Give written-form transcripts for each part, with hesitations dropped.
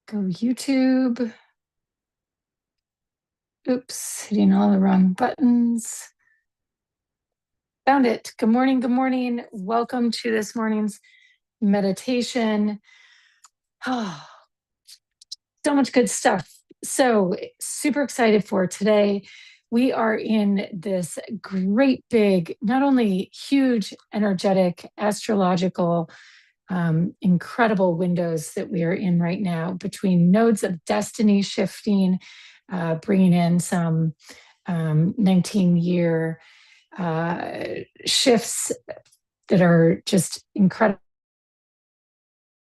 Go YouTube. Oops, hitting all the wrong buttons. Found it. Good morning. Good morning. Welcome to this morning's meditation. Oh, so much good stuff. So super excited for today. We are in this great big, not only huge, energetic, astrological, incredible windows that we are in right now between nodes of destiny shifting, bringing in some 19-year shifts that are just incredible.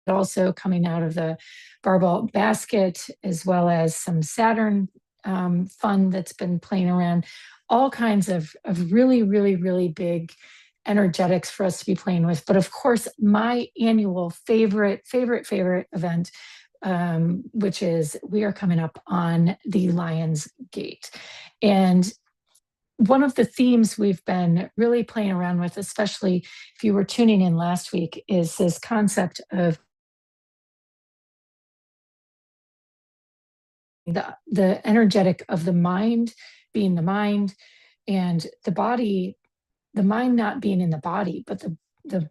Also coming out of the barbell basket, as well as some Saturn fun that's been playing around, all kinds of really, really, really big energetics for us to be playing with. But of course, my annual favorite event, which is we are coming up on the Lion's Gate. And one of the themes we've been really playing around with, especially if you were tuning in last week, is this concept of the energetic of the mind being the mind, and the body, the mind not being in the body, but the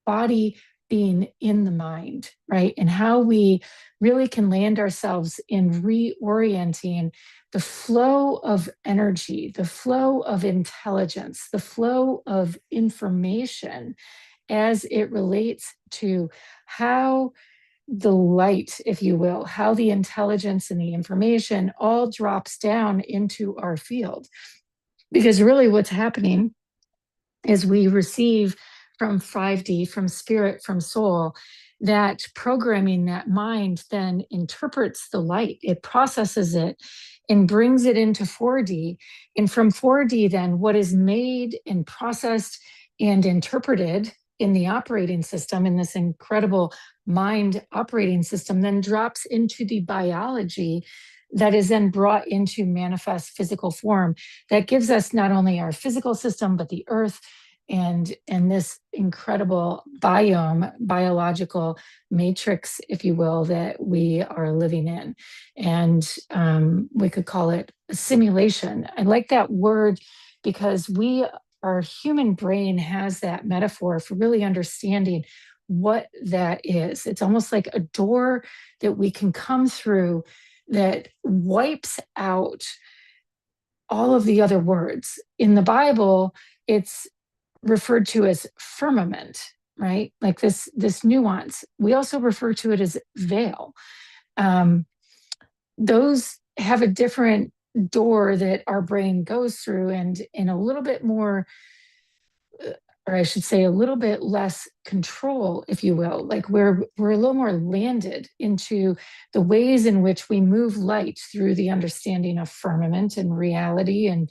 body being in the mind, right? And how we really can land ourselves in reorienting the flow of energy, the flow of intelligence, the flow of information as it relates to how the light, if you will, how the intelligence and the information all drops down into our field. Because really what's happening is we receive from 5D, from spirit, from soul, that programming, that mind then interprets the light, it processes it and brings it into 4D. And from 4D, then what is made and processed and interpreted in the operating system, in this incredible mind operating system, then drops into the biology that is then brought into manifest physical form. That gives us not only our physical system, but the earth and this incredible biological matrix, if you will, that we are living in. And we could call it a simulation. I like that word because our human brain has that metaphor for really understanding what that is. It's almost like a door that we can come through that wipes out all of the other words. In the Bible, it's referred to as firmament, right? Like this nuance. We also refer to it as veil. Those have a different door that our brain goes through, and in a little bit more, or I should say a little bit less control, if you will. Like we're a little more landed into the ways in which we move light through the understanding of firmament and reality, and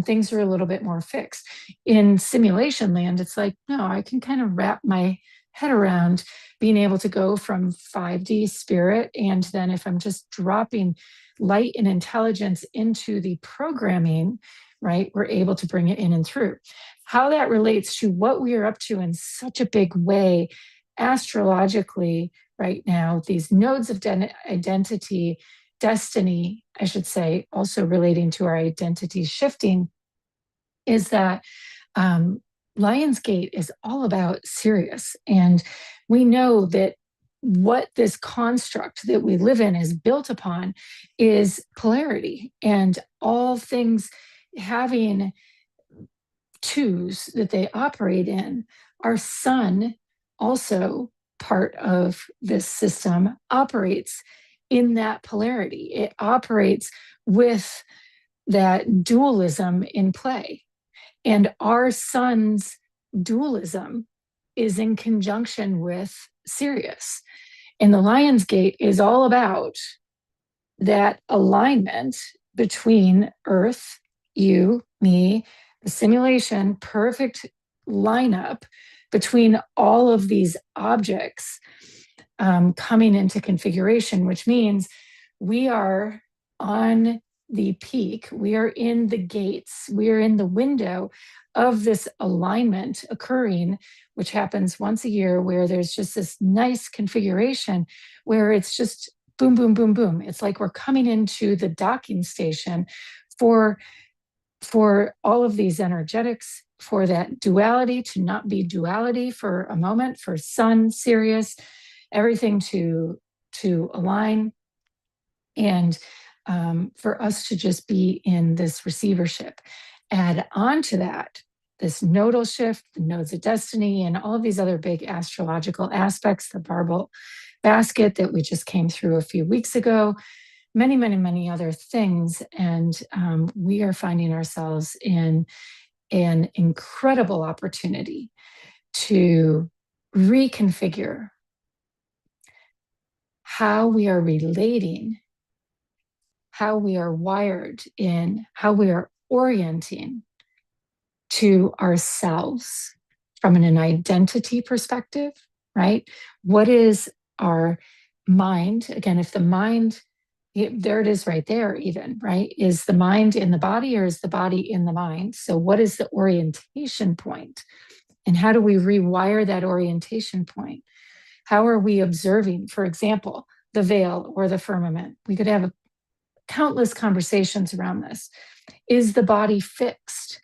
things are a little bit more fixed. In simulation land, it's like, no, I can kind of wrap my head around being able to go from 5D spirit, and then if I'm just dropping light and intelligence into the programming, right, we're able to bring it in and through. How that relates to what we are up to in such a big way astrologically right now, these nodes of identity, destiny, I should say, also relating to our identity shifting, is that Lionsgate is all about Sirius. And we know that what this construct that we live in is built upon is polarity, and all things having twos that they operate in. Our sun, also part of this system, operates in that polarity. It operates with that dualism in play. And our sun's dualism is in conjunction with Sirius. And the Lion's Gate is all about that alignment between Earth, you, me, the simulation, perfect lineup between all of these objects coming into configuration, which means we are on the peak, we are in the gates, we are in the window of this alignment occurring, which happens once a year, where there's just this nice configuration where it's just boom, boom, boom, boom. It's like we're coming into the docking station for all of these energetics, for that duality to not be duality for a moment, for Sun, Sirius, everything to align, and for us to just be in this receivership. Add on to that this nodal shift, the nodes of destiny, and all of these other big astrological aspects, the barbel basket that we just came through a few weeks ago, many, many, many other things. And we are finding ourselves in an incredible opportunity to reconfigure how we are relating, how we are wired in, how we are orienting to ourselves from an identity perspective, right? What is our mind? Again, if the mind, there it is right there, even, right? Is the mind in the body or is the body in the mind? So, what is the orientation point? And how do we rewire that orientation point? How are we observing, for example, the veil or the firmament? We could have countless conversations around this. Is the body fixed?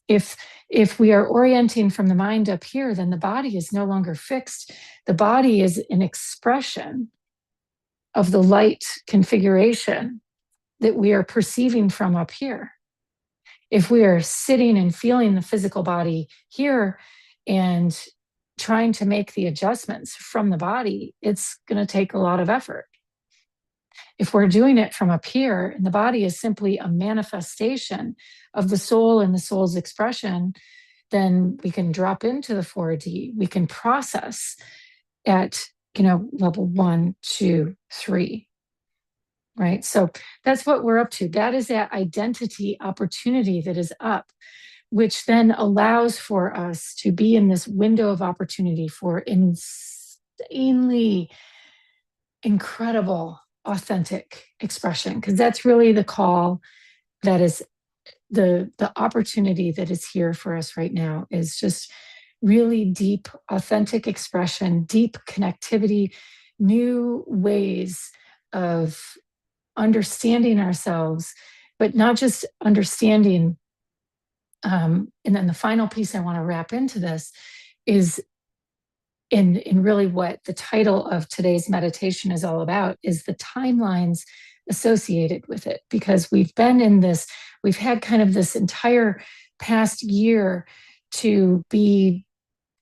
If we are orienting from the mind up here, then the body is no longer fixed. The body is an expression of the light configuration that we are perceiving from up here. If we are sitting and feeling the physical body here and trying to make the adjustments from the body, it's going to take a lot of effort. If we're doing it from up here, and the body is simply a manifestation of the soul and the soul's expression, then we can drop into the 4D. We can process at, level 1, 2, 3. Right? So that's what we're up to. That is that identity opportunity that is up, which then allows for us to be in this window of opportunity for insanely incredible, authentic expression, because that's really the call. That is the opportunity that is here for us right now, is just really deep, authentic expression, deep connectivity, new ways of understanding ourselves, but not just understanding. And then the final piece I want to wrap into this is in really what the title of today's meditation is all about, is the timelines associated with it. Because we've had kind of this entire past year to be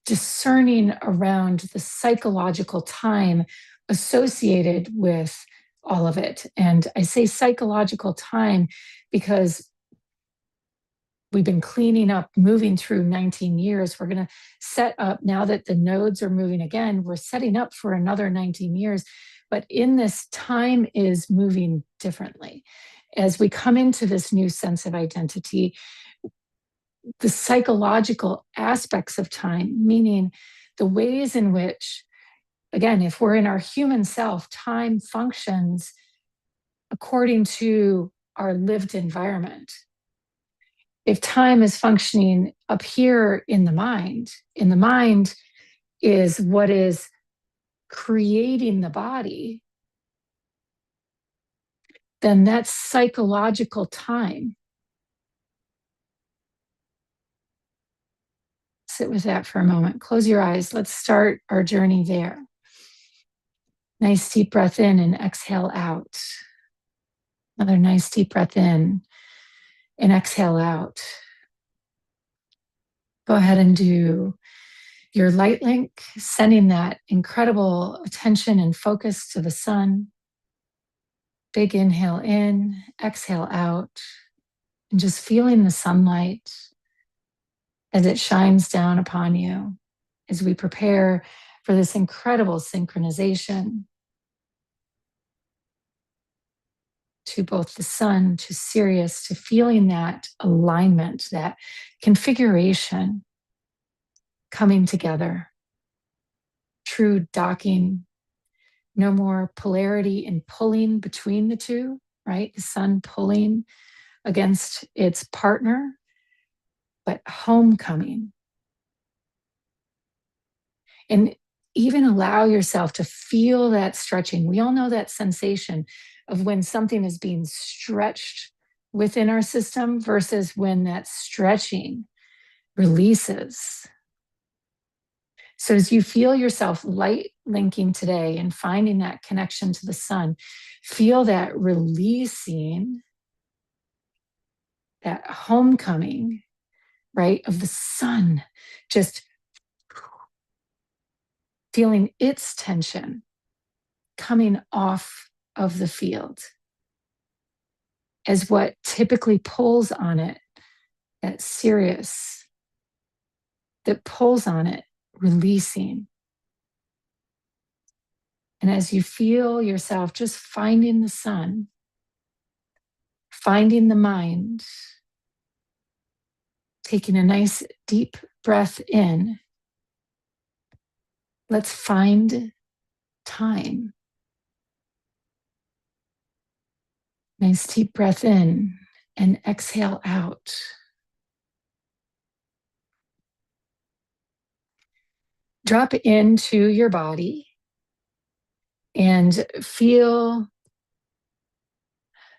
discerning around the psychological time associated with all of it. And I say psychological time because we've been cleaning up, moving through 19 years. We're going to set up, now that the nodes are moving again, we're setting up for another 19 years. But in this, time is moving differently. As we come into this new sense of identity, the psychological aspects of time, meaning the ways in which, again, if we're in our human self, time functions according to our lived environment. If time is functioning up here in the mind is what is creating the body, then that's psychological time. Sit with that for a moment. Close your eyes. Let's start our journey there. Nice deep breath in and exhale out. Another nice deep breath in and exhale out. Go ahead and do your light link, sending that incredible attention and focus to the sun. Big inhale in, exhale out, and just feeling the sunlight as it shines down upon you as we prepare for this incredible synchronization to both the sun, to Sirius, to feeling that alignment, that configuration coming together. True docking. No more polarity and pulling between the two, right? The sun pulling against its partner, but homecoming. And even allow yourself to feel that stretching. We all know that sensation of when something is being stretched within our system versus when that stretching releases. So as you feel yourself light linking today and finding that connection to the sun, feel that releasing, that homecoming, right, of the sun, just feeling its tension coming off of the field as what typically pulls on it, that Sirius that pulls on it, releasing. And as you feel yourself just finding the sun, finding the mind, taking a nice deep breath in, let's find time. Nice deep breath in and exhale out. Drop into your body and feel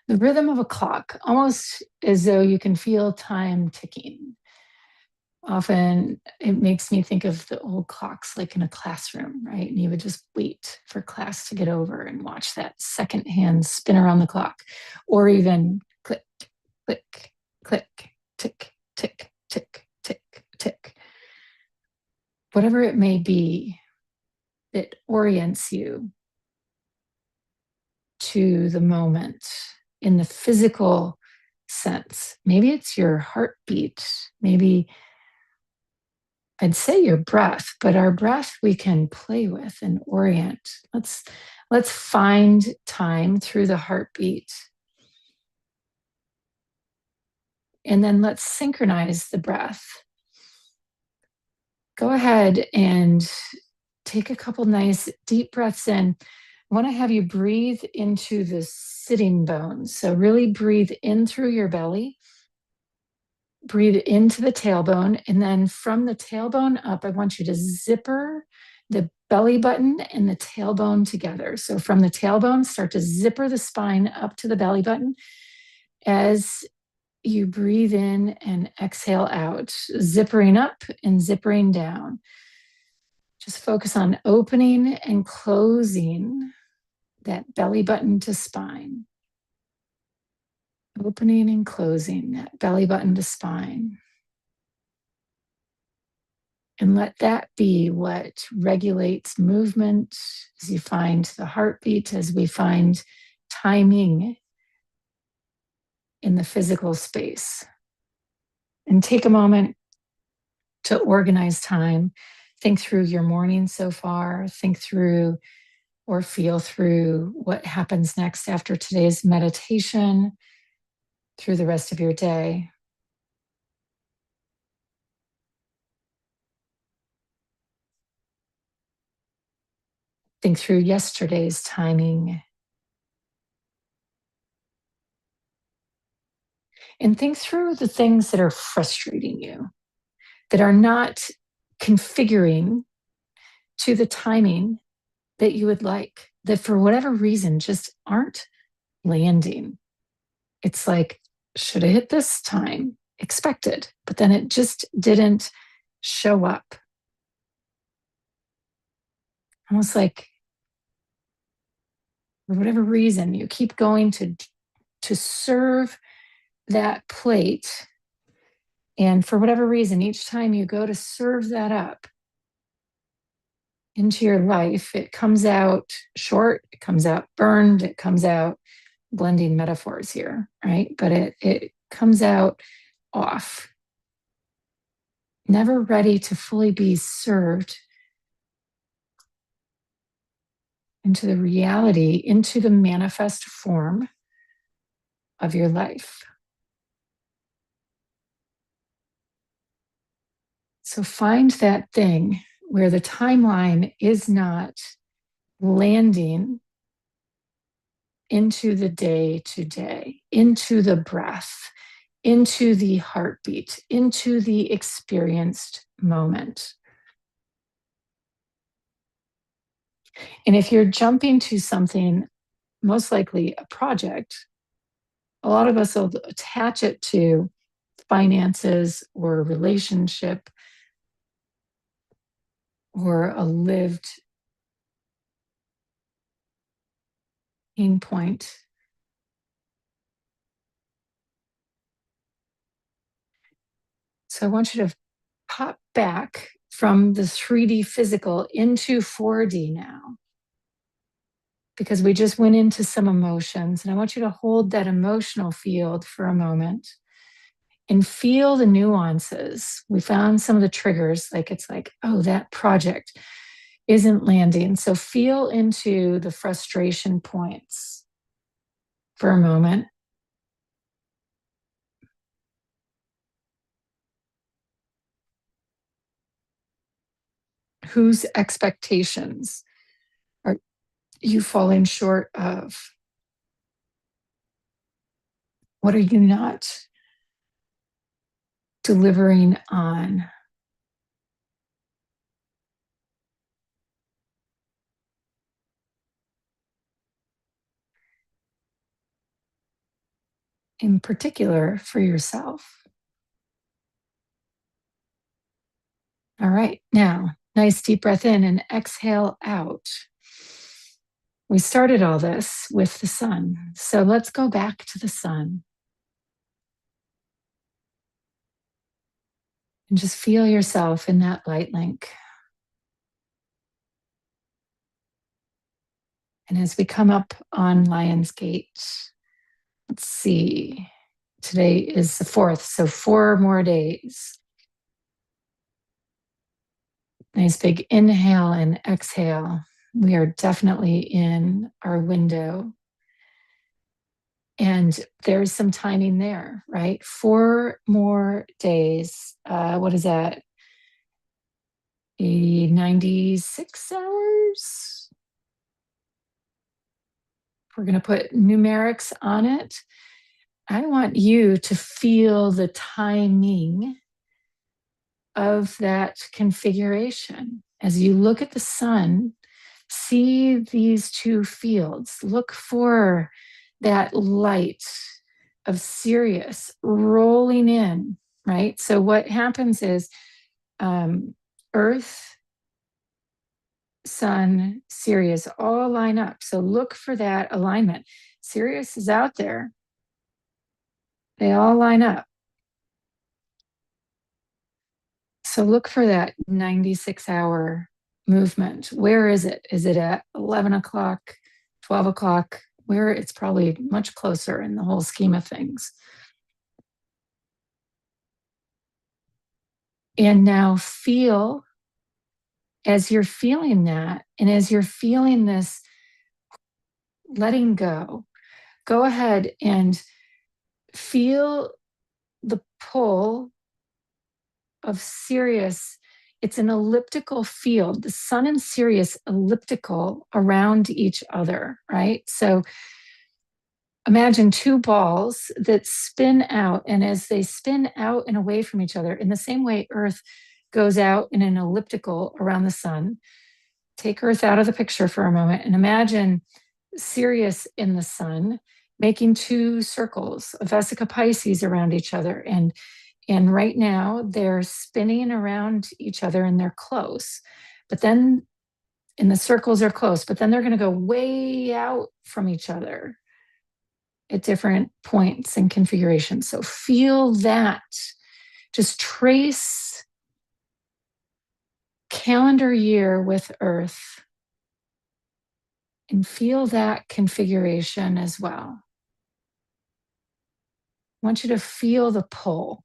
the rhythm of a clock, almost as though you can feel time ticking. Often it makes me think of the old clocks like in a classroom, right? And you would just wait for class to get over and watch that second hand spin around the clock, or even click, click, click, tick, tick, tick, tick, tick. Whatever it may be that orients you to the moment in the physical sense. Maybe it's your heartbeat, maybe I'd say your breath, but our breath we can play with and orient. Let's find time through the heartbeat. And then let's synchronize the breath. Go ahead and take a couple nice deep breaths in. I want to have you breathe into the sitting bones. So really breathe in through your belly. Breathe into the tailbone, and then from the tailbone up, I want you to zipper the belly button and the tailbone together. So from the tailbone, start to zipper the spine up to the belly button as you breathe in and exhale out, zippering up and zippering down. Just focus on opening and closing that belly button to spine. Opening and closing that belly button to spine. And let that be what regulates movement as you find the heartbeat, as we find timing in the physical space. And take a moment to organize time. Think through your morning so far. Think through or feel through what happens next after today's meditation through the rest of your day. Think through yesterday's timing. And think through the things that are frustrating you, that are not configuring to the timing that you would like, that for whatever reason just aren't landing. It's like, should have hit this time, expected, but then it just didn't show up. Almost like, for whatever reason, you keep going to serve that plate. And for whatever reason, each time you go to serve that up into your life, it comes out short, it comes out burned, it comes out blending metaphors here, right? But it comes out off, never ready to fully be served into the reality, into the manifest form of your life. So find that thing where the timeline is not landing into the day to day, into the breath, into the heartbeat, into the experienced moment. And if you're jumping to something, most likely a project, a lot of us will attach it to finances or relationship or a lived pain point. So I want you to pop back from the 3D physical into 4D now, because we just went into some emotions. And I want you to hold that emotional field for a moment and feel the nuances. We found some of the triggers, like it's like, oh, that project isn't landing. So feel into the frustration points for a moment. Whose expectations are you falling short of? What are you not delivering on? In particular for yourself. All right, now, nice deep breath in and exhale out. We started all this with the sun. So let's go back to the sun. And just feel yourself in that light link. And as we come up on Lion's Gate, let's see, today is the 4th, so 4 more days. Nice big inhale and exhale. We are definitely in our window. And there's some timing there, right? 4 more days. What is that? 96 hours? We're going to put numerics on it. I want you to feel the timing of that configuration. As you look at the sun, see these 2 fields. Look for that light of Sirius rolling in, right? So what happens is Earth, Sun, Sirius all line up. So look for that alignment. Sirius is out there. They all line up. So look for that 96-hour movement. Where is it? Is it at 11 o'clock, 12 o'clock? Where it's probably much closer in the whole scheme of things. And now feel, as you're feeling that, and as you're feeling this letting go, go ahead and feel the pull of Sirius. It's an elliptical field. The sun and Sirius elliptical around each other, right? So imagine 2 balls that spin out, and as they spin out and away from each other, in the same way Earth goes out in an elliptical around the sun. Take Earth out of the picture for a moment and imagine Sirius in the sun making 2 circles, a Vesica Pisces around each other. And right now they're spinning around each other and they're close. But then, and the circles are close, but then they're going to go way out from each other at different points and configurations. So feel that. Just trace calendar year with Earth and feel that configuration as well. I want you to feel the pull.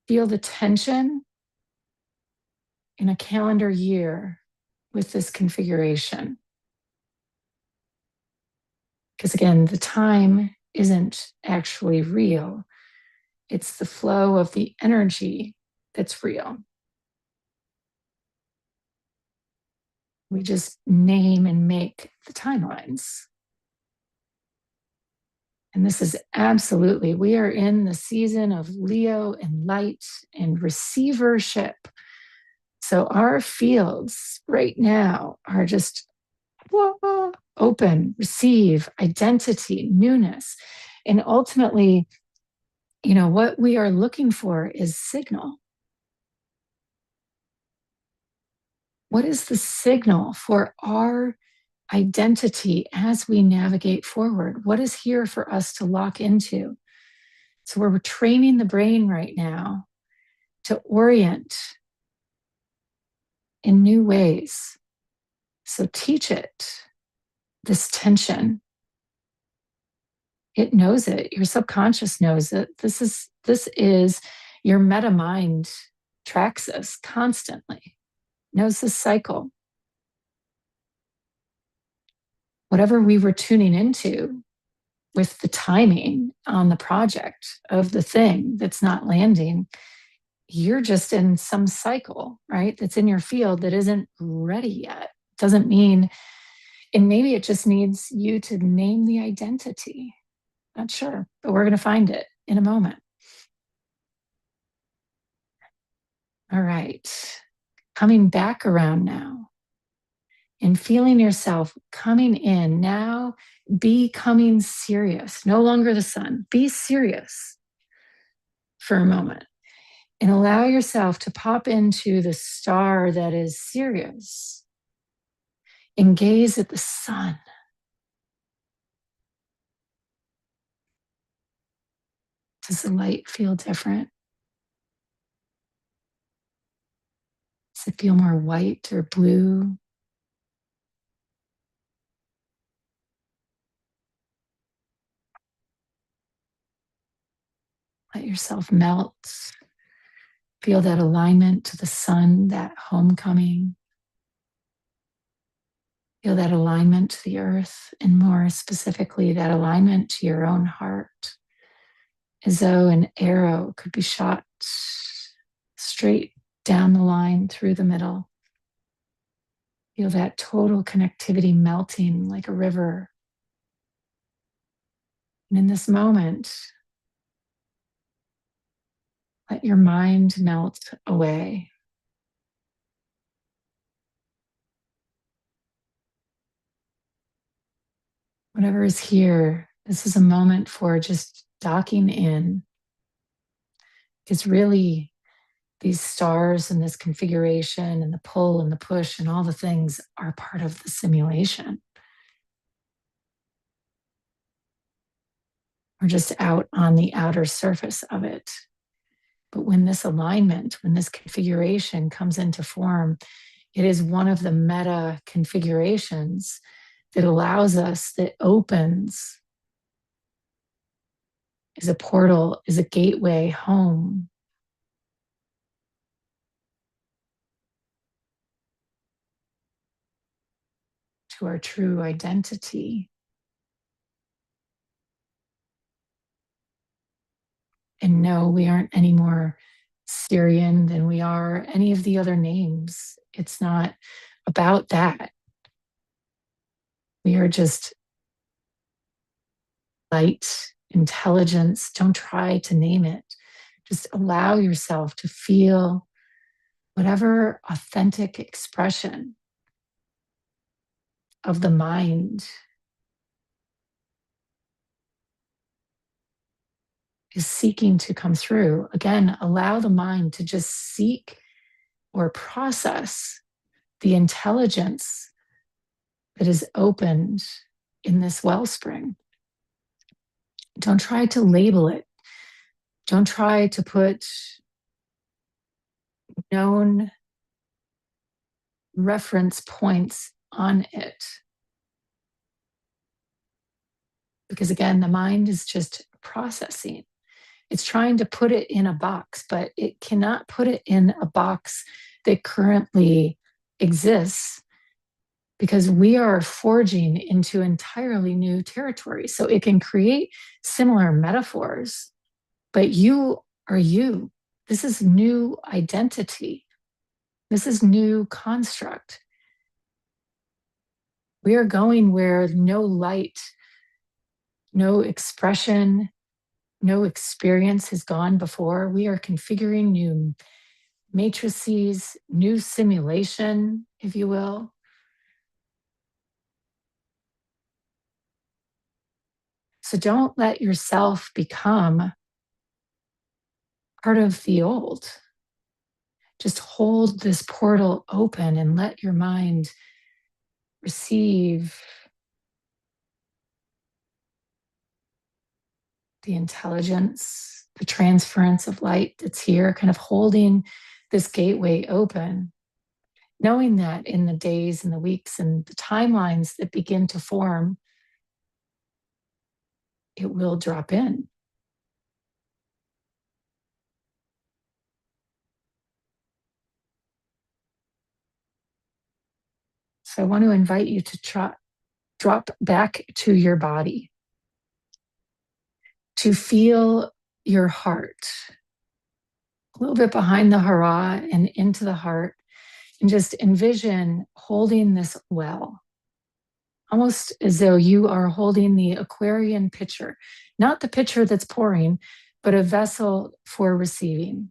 Feel the tension in a calendar year with this configuration. Because again, the time isn't actually real. It's the flow of the energy that's real. We just name and make the timelines. And this is absolutely, we are in the season of Leo and light and receivership. So our fields right now are just whoa, open, receive, identity, newness. And ultimately, what we are looking for is signal. What is the signal for our identity as we navigate forward? What is here for us to lock into? So we're training the brain right now to orient in new ways. So teach it this tension. It knows it. Your subconscious knows it. This is your meta mind tracks us constantly, knows this cycle. Whatever we were tuning into with the timing on the project of the thing that's not landing, you're just in some cycle, right? That's in your field that isn't ready yet. Doesn't mean, and maybe it just needs you to name the identity. Not sure, but we're going to find it in a moment. All right. Coming back around now and feeling yourself coming in now, becoming serious, no longer the sun. Be serious for a moment and allow yourself to pop into the star that is Sirius and gaze at the sun. Does the light feel different? Does it feel more white or blue? Let yourself melt. Feel that alignment to the sun, that homecoming. Feel that alignment to the earth, and more specifically, that alignment to your own heart, as though an arrow could be shot straight down the line through the middle. Feel that total connectivity melting like a river. And in this moment, let your mind melt away. Whatever is here, this is a moment for just docking in. Because really, these stars and this configuration and the pull and the push and all the things are part of the simulation. We're just out on the outer surface of it. But when this alignment, when this configuration comes into form, it is one of the meta configurations that allows us, that opens, is a portal, is a gateway home. To our true identity. And no, we aren't any more Syrian than we are any of the other names. It's not about that. We are just light, intelligence. Don't try to name it. Just allow yourself to feel whatever authentic expression of the mind is seeking to come through. Again, allow the mind to just seek or process the intelligence that is opened in this wellspring. Don't try to label it. Don't try to put known reference points on it. Because again, the mind is just processing. It's trying to put it in a box, but it cannot put it in a box that currently exists because we are forging into entirely new territory. So it can create similar metaphors, but you are you. This is new identity. This is new construct. We are going where no light, no expression, no experience has gone before. We are configuring new matrices, new simulation, if you will. So don't let yourself become part of the old. Just hold this portal open and let your mind receive the intelligence, the transference of light that's here, kind of holding this gateway open, knowing that in the days and the weeks and the timelines that begin to form, it will drop in. So I want to invite you to drop back to your body, to feel your heart, a little bit behind the hara and into the heart, and just envision holding this well, almost as though you are holding the Aquarian pitcher, not the pitcher that's pouring, but a vessel for receiving.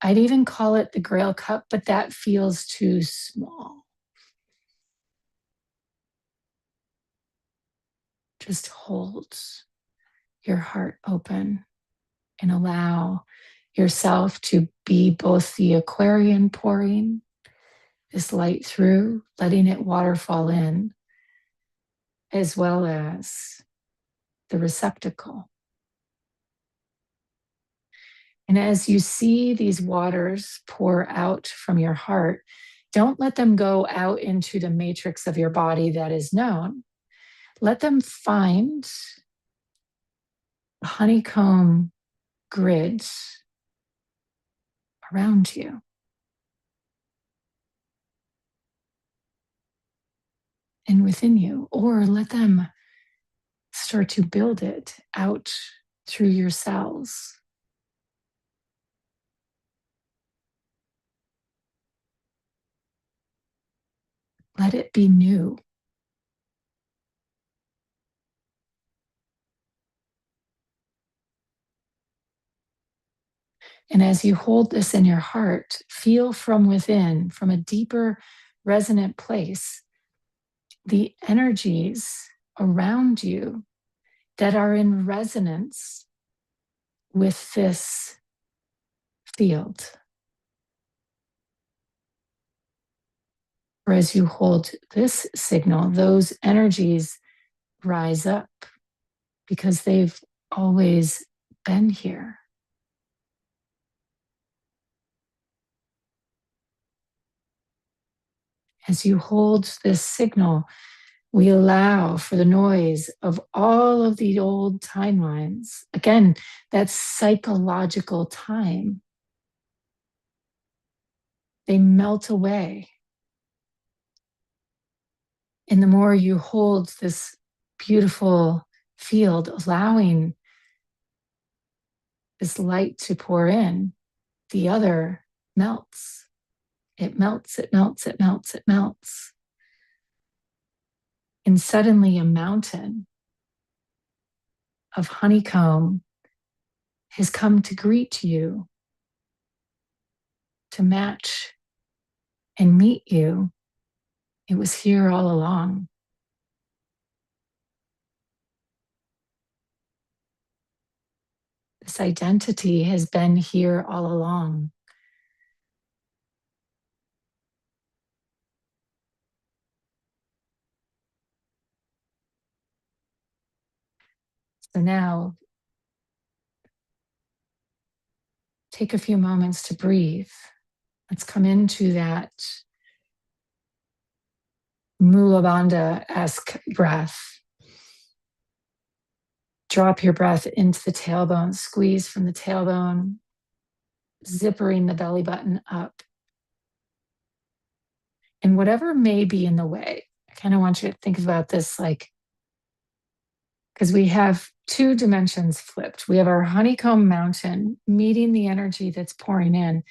I'd even call it the Grail cup, but that feels too small. Just hold your heart open and allow yourself to be both the Aquarian pouring this light through, letting it waterfall in, as well as the receptacle. And as you see these waters pour out from your heart, don't let them go out into the matrix of your body that is known. Let them find a honeycomb grid around you. And within you, or let them start to build it out through your cells. Let it be new. And as you hold this in your heart, feel from within, from a deeper resonant place, the energies around you that are in resonance with this field. Or as you hold this signal, those energies rise up because they've always been here. As you hold this signal, we allow for the noise of all of the old timelines. Again, that's psychological time. They melt away. And the more you hold this beautiful field, allowing this light to pour in, the other melts. It melts, it melts, it melts, it melts. And suddenly a mountain of honeycomb has come to greet you, to match and meet you. It was here all along. This identity has been here all along. So now, take a few moments to breathe. Let's come into that Mula Bandha-esque breath. Drop your breath into the tailbone, squeeze from the tailbone, zippering the belly button up. And whatever may be in the way, I kind of want you to think about this like, because we have two dimensions flipped. We have our honeycomb mountain meeting the energy that's pouring in,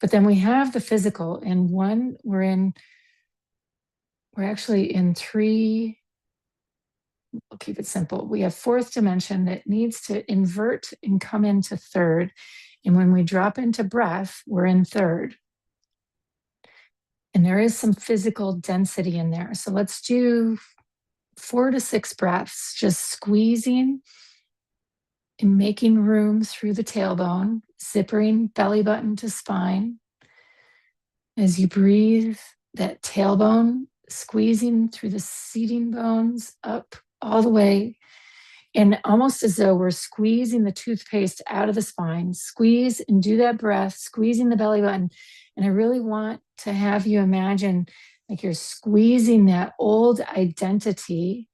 but then we have the physical. And one, we're actually in three. We'll keep it simple. We have fourth dimension that needs to invert and come into third. And when we drop into breath, we're in third. And there is some physical density in there. So let's do 4 to 6 breaths, just squeezing and making room through the tailbone, zippering belly button to spine. As you breathe, that tailbone squeezing through the seating bones up all the way, and almost as though we're squeezing the toothpaste out of the spine. Squeeze and do that breath, squeezing the belly button. And I really want to have you imagine like you're squeezing that old identity,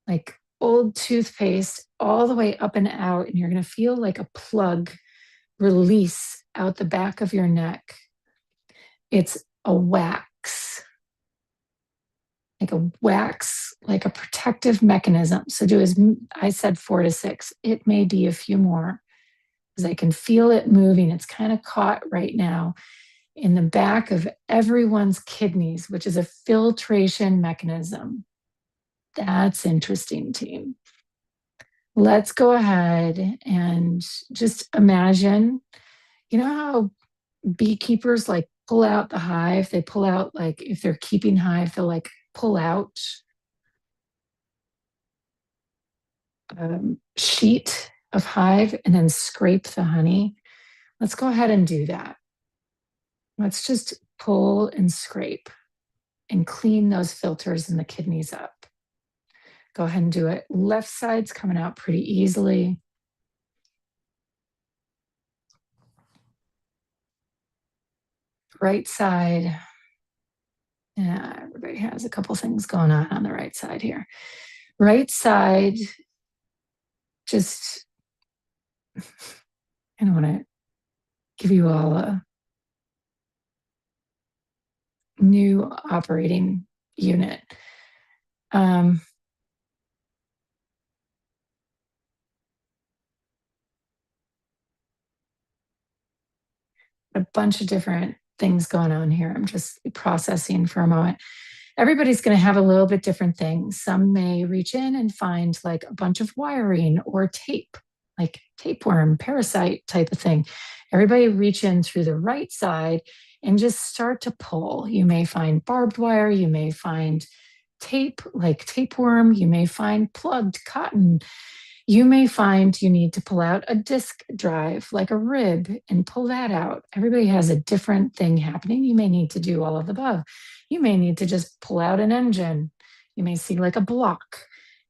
like old toothpaste, all the way up and out. And you're going to feel like a plug release out the back of your neck. It's a wax, like a protective mechanism. So do as I said, 4 to 6. It may be a few more because I can feel it moving. It's kind of caught right now in the back of everyone's kidneys, which is a filtration mechanism. That's interesting, team. Let's go ahead and just imagine, you know how beekeepers like pull out the hive? They pull out, like if they're keeping hive, they'll like pull out sheet of hive and then scrape the honey. Let's go ahead and do that. Let's just pull and scrape and clean those filters in the kidneys up. Go ahead and do it. Left side's coming out pretty easily. Right side. Yeah, everybody has a couple things going on the right side here. Right side, just, I don't want to give you all a new operating unit. A bunch of different things going on here. I'm just processing for a moment. Everybody's going to have a little bit different things. Some may reach in and find like a bunch of wiring or tape, like tapeworm, parasite type of thing. Everybody reach in through the right side and just start to pull. You may find barbed wire, you may find tape, like tapeworm, you may find plugged cotton. You may find you need to pull out a disk drive, like a rib, and pull that out. Everybody has a different thing happening. You may need to do all of the above. You may need to just pull out an engine. You may see like a block,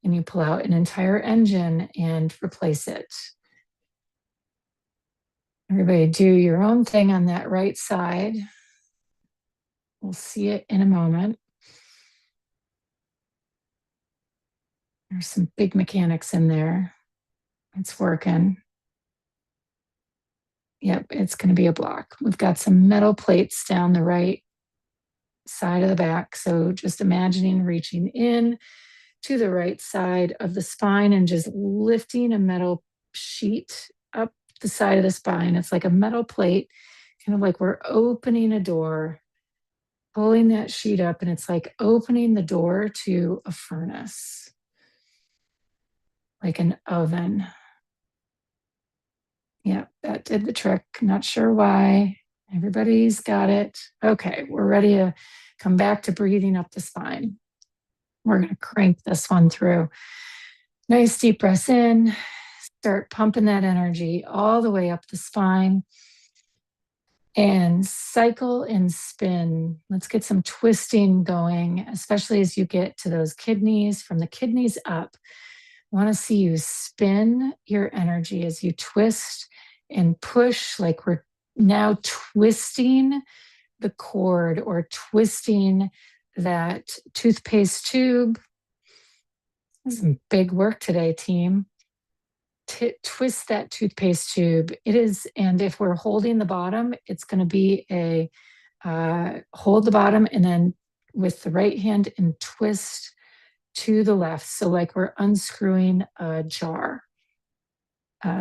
and you pull out an entire engine and replace it. Everybody do your own thing on that right side. We'll see it in a moment. There's some big mechanics in there. It's working. Yep, it's going to be a block. We've got some metal plates down the right side of the back. So just imagining reaching in to the right side of the spine and just lifting a metal sheet up the side of the spine. It's like a metal plate, kind of like we're opening a door, pulling that sheet up, and it's like opening the door to a furnace, like an oven. Yeah, that did the trick. Not sure why. Everybody's got it. Okay, we're ready to come back to breathing up the spine. We're going to crank this one through. Nice deep breaths in. Start pumping that energy all the way up the spine. And cycle and spin. Let's get some twisting going, especially as you get to those kidneys. From the kidneys up, I want to see you spin your energy as you twist and push, like we're now twisting the cord or twisting that toothpaste tube. This is some big work today, team. Twist that toothpaste tube. It is, and if we're holding the bottom, it's going to be a hold the bottom and then with the right hand and twist to the left. So like we're unscrewing a jar.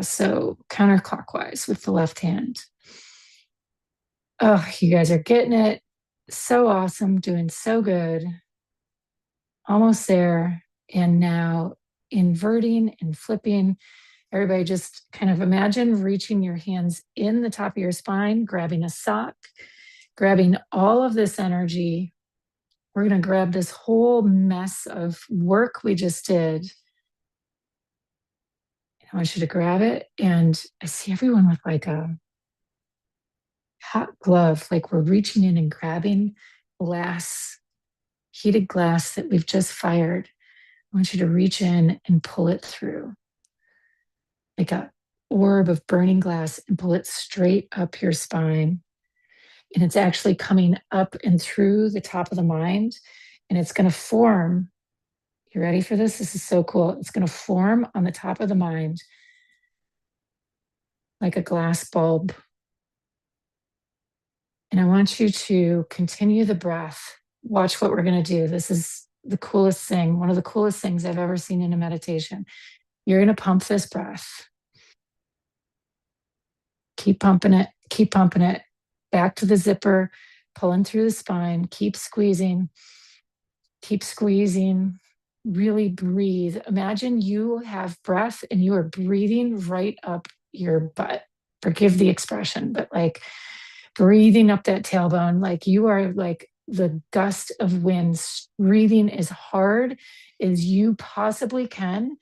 So counterclockwise with the left hand. Oh, you guys are getting it. So awesome, doing so good. Almost there. And now inverting and flipping. Everybody just kind of imagine reaching your hands in the top of your spine, grabbing a sock, grabbing all of this energy. We're going to grab this whole mess of work we just did. I want you to grab it. And I see everyone with like a hot glove, like we're reaching in and grabbing glass, heated glass that we've just fired. I want you to reach in and pull it through like a orb of burning glass and pull it straight up your spine. And it's actually coming up and through the top of the mind. And it's going to form. You ready for this? This is so cool. It's going to form on the top of the mind like a glass bulb. And I want you to continue the breath. Watch what we're going to do. This is the coolest thing, one of the coolest things I've ever seen in a meditation. You're going to pump this breath. Keep pumping it. Keep pumping it. Back to the zipper, pulling through the spine. Keep squeezing. Keep squeezing. Really breathe. Imagine you have breath and you are breathing right up your butt. Forgive the expression, but like breathing up that tailbone, like you are like the gust of wind, breathing as hard as you possibly can,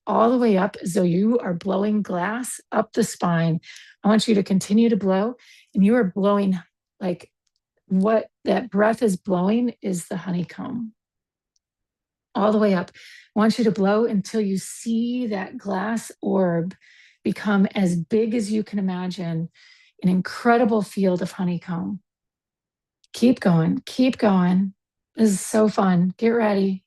all the way up as though you are blowing glass up the spine. I want you to continue to blow, and you are blowing like what that breath is blowing is the honeycomb all the way up. I want you to blow until you see that glass orb become as big as you can imagine, an incredible field of honeycomb. Keep going, keep going. This is so fun. Get ready.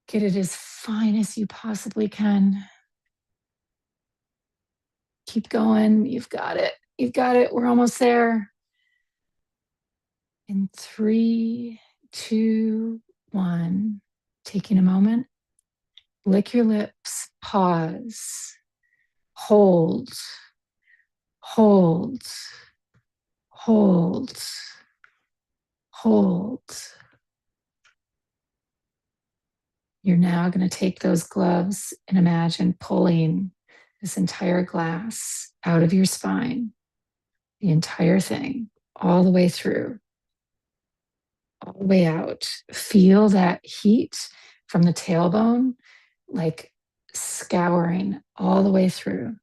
Get it as fine as you possibly can. Keep going. You've got it. You've got it. We're almost there. In 3, 2, 1. Taking a moment. Lick your lips. Pause. Hold. Hold. Hold. Hold. You're now going to take those gloves and imagine pulling this entire glass out of your spine, the entire thing, all the way through, all the way out. Feel that heat from the tailbone, like scouring all the way through.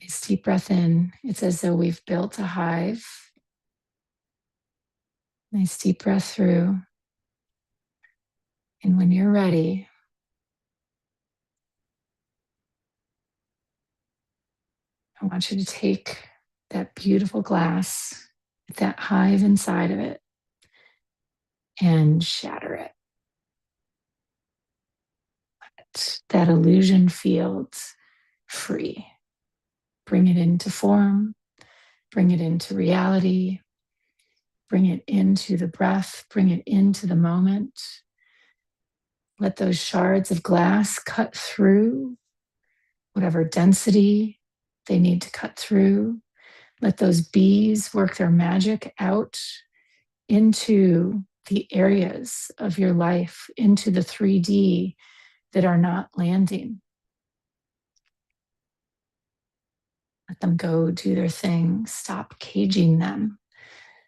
Nice deep breath in. It's as though we've built a hive. Nice deep breath through. And when you're ready, I want you to take that beautiful glass, that hive inside of it, and shatter it. Let that illusion field free. Bring it into form, bring it into reality, bring it into the breath, bring it into the moment. Let those shards of glass cut through whatever density they need to cut through. Let those bees work their magic out into the areas of your life, into the 3D that are not landing. Let them go do their thing. Stop caging them.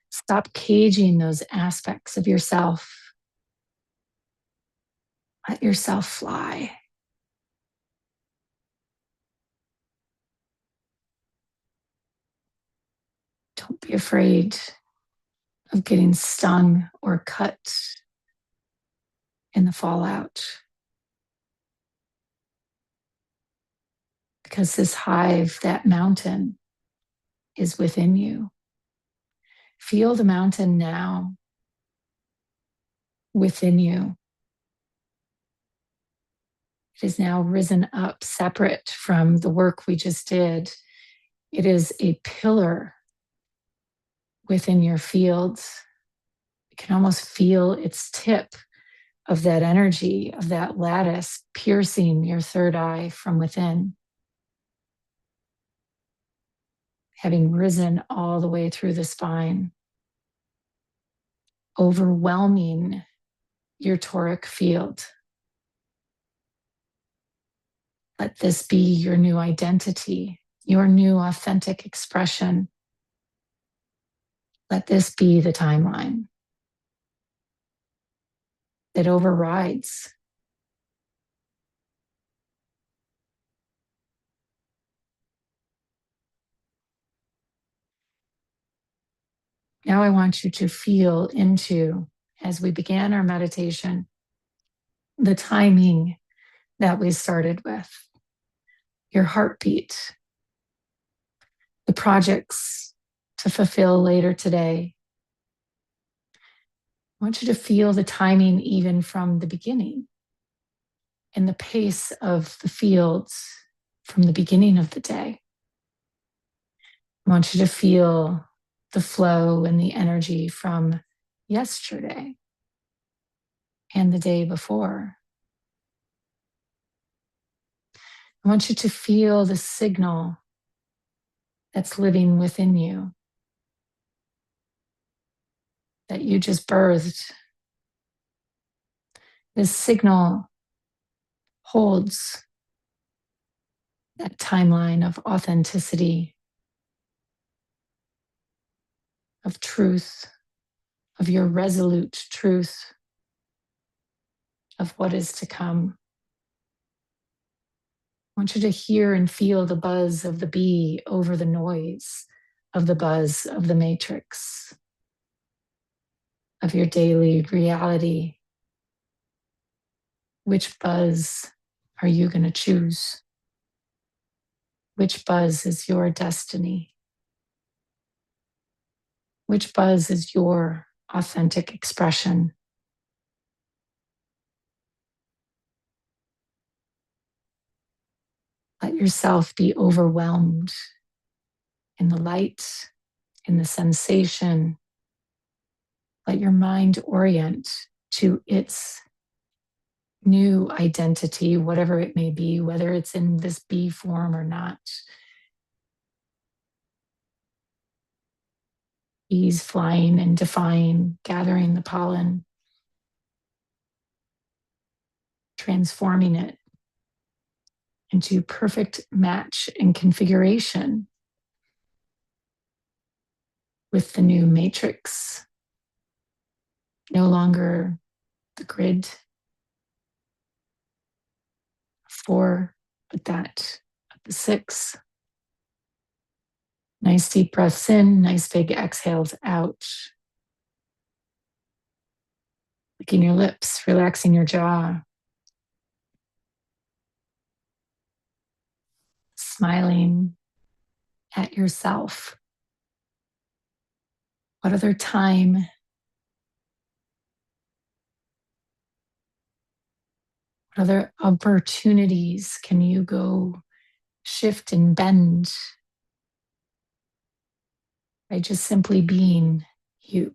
Stop caging those aspects of yourself. Let yourself fly. Don't be afraid of getting stung or cut in the fallout. Because this hive, that mountain, is within you. Feel the mountain now within you. It is now risen up separate from the work we just did. It is a pillar within your field. You can almost feel its tip of that energy, of that lattice piercing your third eye from within. Having risen all the way through the spine, overwhelming your toric field. Let this be your new identity, your new authentic expression. Let this be the timeline that overrides. Now I want you to feel into, as we began our meditation, the timing that we started with, your heartbeat, the projects to fulfill later today. I want you to feel the timing even from the beginning and the pace of the fields from the beginning of the day. I want you to feel the flow and the energy from yesterday and the day before. I want you to feel the signal that's living within you that you just birthed. This signal holds that timeline of authenticity, of truth, of your resolute truth, of what is to come. I want you to hear and feel the buzz of the bee over the noise of the buzz of the matrix, of your daily reality. Which buzz are you going to choose? Which buzz is your destiny? Which buzz is your authentic expression? Let yourself be overwhelmed in the light, in the sensation. Let your mind orient to its new identity, whatever it may be, whether it's in this bee form or not. Bees flying and defying, gathering the pollen, transforming it into perfect match and configuration with the new matrix. No longer the grid of 4, but that of the 6. Nice deep breaths in, nice big exhales out. Licking your lips, relaxing your jaw. Smiling at yourself. What other time, what other opportunities can you go shift and bend by just simply being you?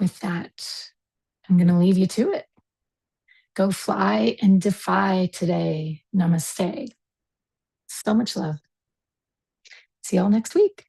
With that, I'm going to leave you to it. Go fly and defy today. Namaste. So much love. See y'all next week.